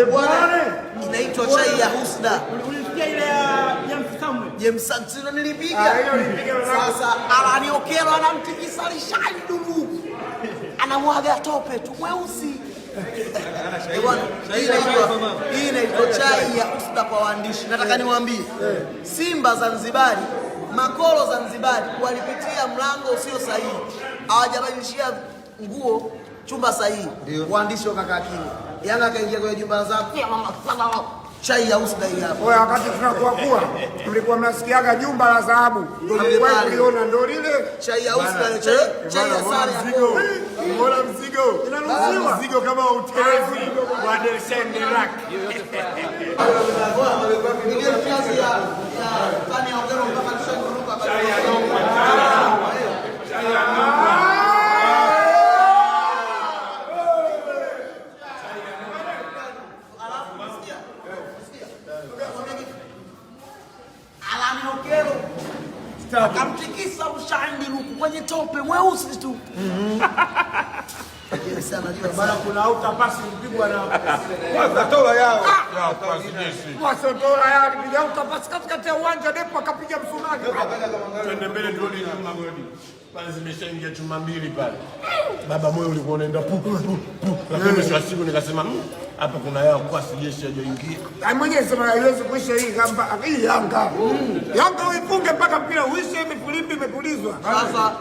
Bwana, inaitwa chai ya Husda. Ulisikia ile ya James Samuel? James Samuel nilipiga. Sasa Alaniokelo anamtikisa Lishandu. Anamwaga tope tu mweusi. Bwana, hii inaitwa chai ya Husda kwa waandishi. Nataka niwaambie. Simba Zanzibari, Makolo Zanzibari walipitia mlango usio sahihi. Hawajabadilishia nguo chumba sahihi. Waandishi wakakaa kimya. Yanga kaingia kwenye jumba zako. Chai ya Husda hii hapa. Wewe wakati tunakuwa mlikuwa mnasikiaga jumba la dhahabu. Ndio mlikuwa kuliona ndio lile chai ya Husda, chai ya sare ya mzigo. Mbona mzigo? Inanunuliwa. Mzigo kama utelezi wa Delsen Delac. Ile kazi ya tani ya ongero mpaka tushakuruka. Chai ya Nongwa. Chai ya Nongwa. Alaniokelo akamtikisa Lishandu kwenye tope mweusi tu. Bana kuna utapasi mpigwa na Kwanza tola yao. Tola yao alipiga utapasi katikati ya uwanja ndipo akapiga msumari. Twende mbele turudi nyuma goli. Pale zimeshaingia chuma mbili pale. Baba moyo ulikuwa unaenda pu. Lakini mwisho wa siku nikasema hapa kuna yao kwa sijeshi hajaingia. Mwenyewe sema haiwezi kuisha hii kamba hii Yanga. Yanga uifunge mpaka mpira uishe, imefulimbi imepulizwa. Sasa